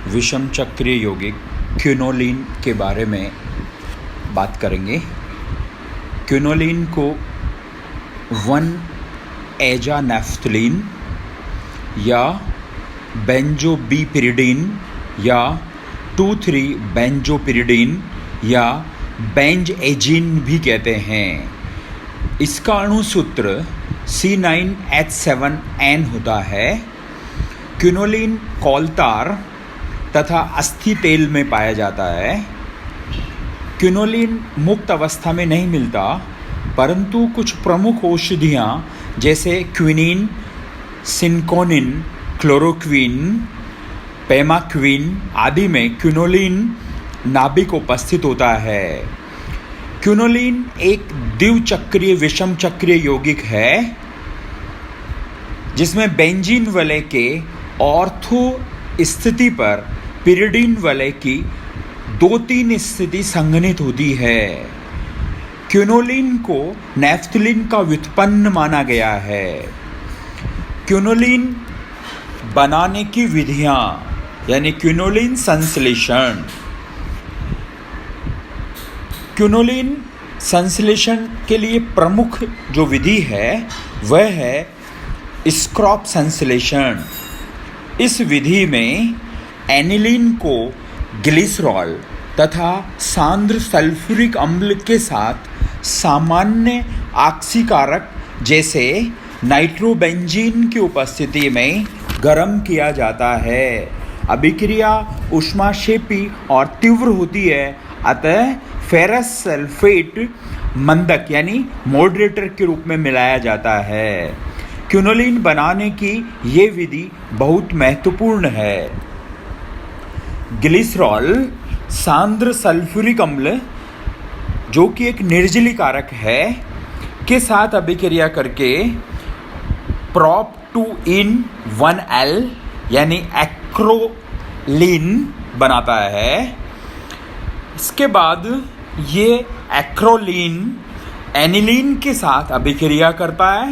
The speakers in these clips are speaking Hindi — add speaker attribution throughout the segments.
Speaker 1: विषम चक्रीय यौगिक क्विनोलिन के बारे में बात करेंगे। क्विनोलिन को 1-एजानेफ्थलीन या बेंजोबिपिरिडीन या 2,3-बेंजोपिरिडीन या बेंजएजीन भी कहते हैं। इसका अणुसूत्र C9H7N होता है। क्विनोलिन कोलतार तथा अस्थि तेल में पाया जाता है। क्विनोलिन मुक्त अवस्था में नहीं मिलता, परंतु कुछ प्रमुख औषधियाँ जैसे क्विनिन, सिनकोनिन, क्लोरोक्विन, पेमाक्विन आदि में क्विनोलिन नाभिक उपस्थित होता है। क्विनोलिन एक द्विचक्रीय विषम चक्रीय यौगिक है जिसमें बेंजीन वलय के ऑर्थो स्थिति पर पिरिडीन वलय की 2-3 स्थिति संघनित होती है। क्विनोलिन को नेफ्थलीन का व्युत्पन्न माना गया है। क्विनोलिन बनाने की विधियां यानी क्विनोलिन संश्लेषण। क्विनोलिन संश्लेषण के लिए प्रमुख जो विधि है वह है स्क्रॉप संश्लेषण। इस विधि में एनिलीन को ग्लिसरॉल तथा सांद्र सल्फ्यूरिक अम्ल के साथ सामान्य ऑक्सीकारक जैसे नाइट्रोबेंजीन की उपस्थिति में गर्म किया जाता है। अभिक्रिया ऊष्माक्षेपी और तीव्र होती है, अतः फेरस सल्फेट मंदक यानी मॉडरेटर के रूप में मिलाया जाता है। क्विनोलिन बनाने की ये विधि बहुत महत्वपूर्ण है। ग्लिसरॉल सांद्र सल्फ्यूरिक अम्ल जो कि एक निर्जलीकारक है के साथ अभिक्रिया करके prop 2-in-1L यानी एक्रोलीन बनाता है। इसके बाद ये एक्रोलीन एनिलीन के साथ अभिक्रिया करता है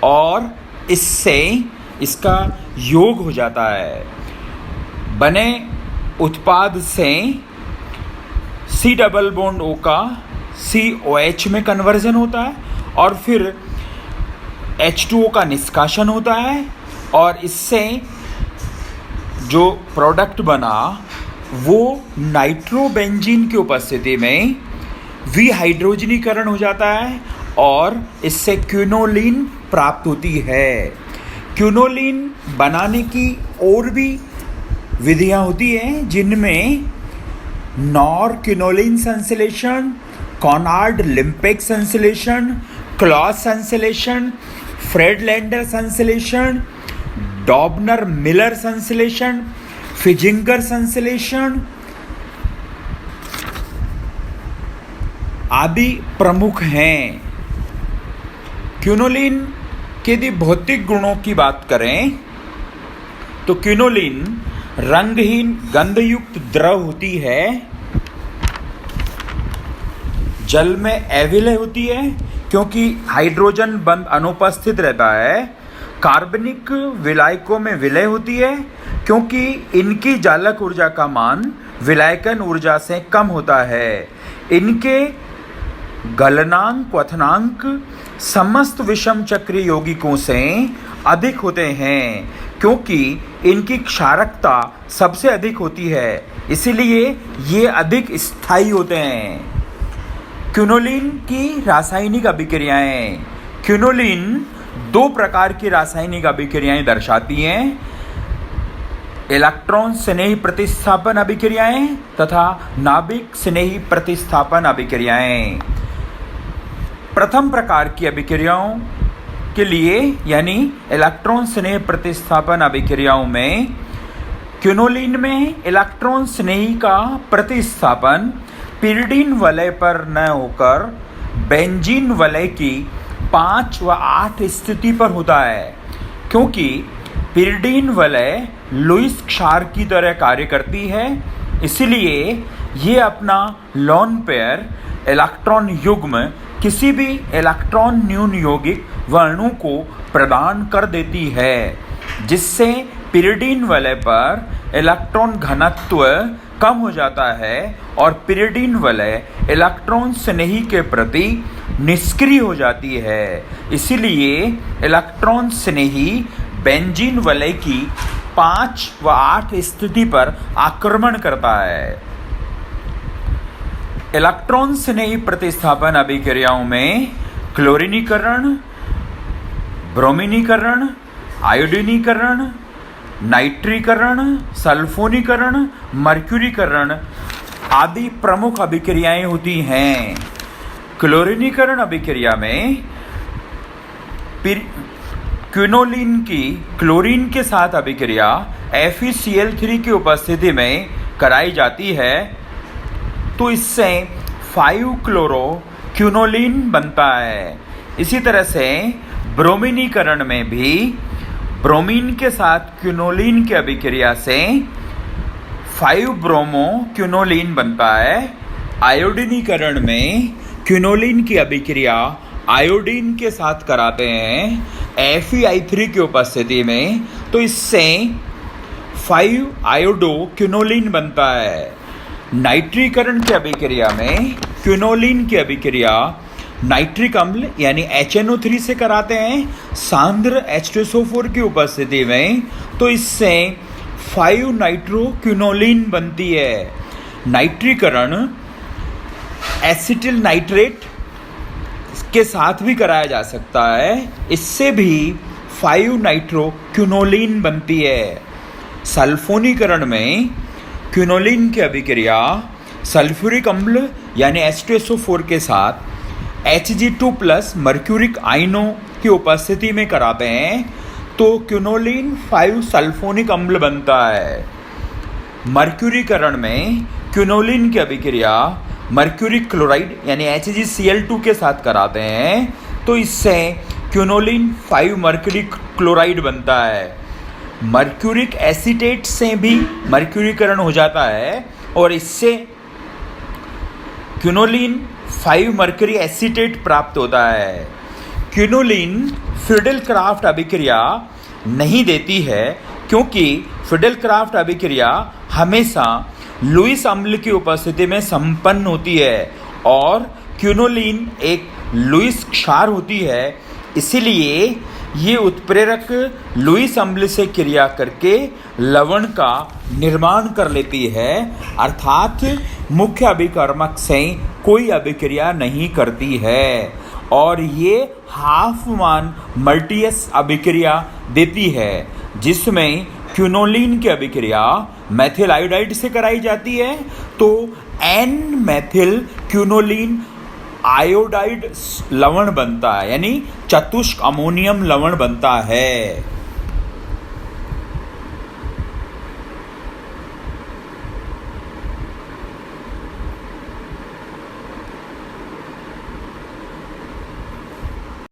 Speaker 1: और इससे इसका योग हो जाता है। बने उत्पाद से C डबल बॉन्ड O का COH में कन्वर्जन होता है और फिर H2O का निष्कासन होता है और इससे जो प्रोडक्ट बना वो नाइट्रोबेंजीन की उपस्थिति में विहाइड्रोजनीकरण हो जाता है और इससे क्विनोलिन प्राप्त होती है। क्विनोलिन बनाने की और भी विधियां होती हैं जिनमें नॉर क्विनोलिन संश्लेषण, कॉनार्ड लिम्पेक संश्लेषण, क्लॉज संश्लेषण, फ्रेडलैंडर संश्लेषण, डॉबनर मिलर संश्लेषण, फिजिंगर संश्लेषण आदि प्रमुख हैं। क्विनोलिन के यदि भौतिक गुणों की बात करें तो क्विनोलिन रंगहीन गंधयुक्त द्रव होती है, जल में अविलय होती है क्योंकि हाइड्रोजन बंध अनुपस्थित रहता है, कार्बनिक विलायकों में विलय होती है क्योंकि इनकी जालक ऊर्जा का मान विलायकन ऊर्जा से कम होता है। इनके गलनांक क्वथनांक समस्त विषम चक्रीय यौगिकों से अधिक होते हैं क्योंकि इनकी क्षारकता सबसे अधिक होती है, इसलिए ये अधिक स्थायी होते हैं। क्विनोलिन की रासायनिक अभिक्रियाएं। क्विनोलिन 2 प्रकार की रासायनिक अभिक्रियाएं दर्शाती हैं, इलेक्ट्रॉन स्नेही प्रतिस्थापन अभिक्रियाएं तथा नाभिक स्नेही प्रतिस्थापन अभिक्रियाएं। प्रथम प्रकार की अभिक्रियाओं के लिए यानी इलेक्ट्रॉन स्नेह प्रतिस्थापन अभिक्रियाओं में क्विनोलिन में इलेक्ट्रॉन स्नेही का प्रतिस्थापन पिरिडीन वलय पर न होकर बेंजीन वलय की 5 व 8 स्थिति पर होता है क्योंकि पिरिडीन वलय लुईस क्षार की तरह कार्य करती है, इसलिए ये अपना लोन पेयर इलेक्ट्रॉन युग्म किसी भी इलेक्ट्रॉन न्यून यौगिक व अणु को प्रदान कर देती है, जिससे पिरिडीन वलय पर इलेक्ट्रॉन घनत्व कम हो जाता है और पिरिडीन वलय इलेक्ट्रॉन स्नेही के प्रति निष्क्रिय हो जाती है। इसीलिए इलेक्ट्रॉन स्नेही बेंजीन वलय की 5 व 8 स्थिति पर आक्रमण करता है। इलेक्ट्रॉन स्नेही प्रतिस्थापन अभिक्रियाओं में क्लोरीनीकरण, ब्रोमीनीकरण, आयोडीनीकरण, नाइट्रीकरण, सल्फोनीकरण, मर्क्यूरीकरण आदि प्रमुख अभिक्रियाएं होती हैं। क्लोरीनीकरण अभिक्रिया में क्विनोलिन की क्लोरीन के साथ अभिक्रिया FeCl3 की उपस्थिति में कराई जाती है तो इससे 5-क्लोरो-क्विनोलिन बनता है। इसी तरह से ब्रोमीनीकरण में भी ब्रोमीन के साथ क्विनोलिन की अभिक्रिया से 5-ब्रोमो-क्विनोलिन बनता है। आयोडीनीकरण में क्विनोलिन की अभिक्रिया आयोडीन के साथ कराते हैं FeI3 की उपस्थिति में तो इससे 5-आयोडो-क्विनोलिन बनता है। नाइट्रीकरण की अभिक्रिया में क्विनोलिन की अभिक्रिया नाइट्रिक अम्ल यानी HNO3 से कराते हैं सांद्र H2SO4 की उपस्थिति में तो इससे 5-नाइट्रो-क्विनोलिन बनती है। नाइट्रीकरण एसिटिल नाइट्रेट के साथ भी कराया जा सकता है, इससे भी 5-नाइट्रो-क्विनोलिन बनती है। सल्फोनीकरण में क्विनोलिन की अभिक्रिया सल्फ्यूरिक अम्ल यानी H2SO4 के साथ Hg2+ मर्क्यूरिक आयनों की उपस्थिति में कराते हैं तो क्विनोलिन 5-सल्फोनिक अम्ल बनता है। मर्क्यूरीकरण में क्विनोलिन की अभिक्रिया मर्क्यूरिक क्लोराइड यानी HgCl2 के साथ कराते हैं तो इससे क्विनोलिन 5-मर्क्यूरिक क्लोराइड बनता है। मर्क्यूरिक एसीटेट से भी मर्क्यूरीकरण हो जाता है और इससे क्विनोलिन 5-मर्क्यूरी एसीटेट प्राप्त होता है। क्विनोलिन फिडेलक्राफ्ट अभिक्रिया नहीं देती है क्योंकि फिडेलक्राफ्ट अभिक्रिया हमेशा लुईस अम्ल की उपस्थिति में संपन्न होती है और क्विनोलिन एक लुईस क्षार होती है, इसीलिए ये उत्प्रेरक लुईस अम्ल से क्रिया करके लवण का निर्माण कर लेती है अर्थात मुख्य अभिकर्मक से कोई अभिक्रिया नहीं करती है और ये हाफमान मल्टीयस अभिक्रिया देती है जिसमें क्विनोलिन की अभिक्रिया मेथिल आयोडाइड से कराई जाती है तो N-मेथिल क्विनोलिन आयोडाइड लवण बनता है यानी चतुष्क अमोनियम लवण बनता है।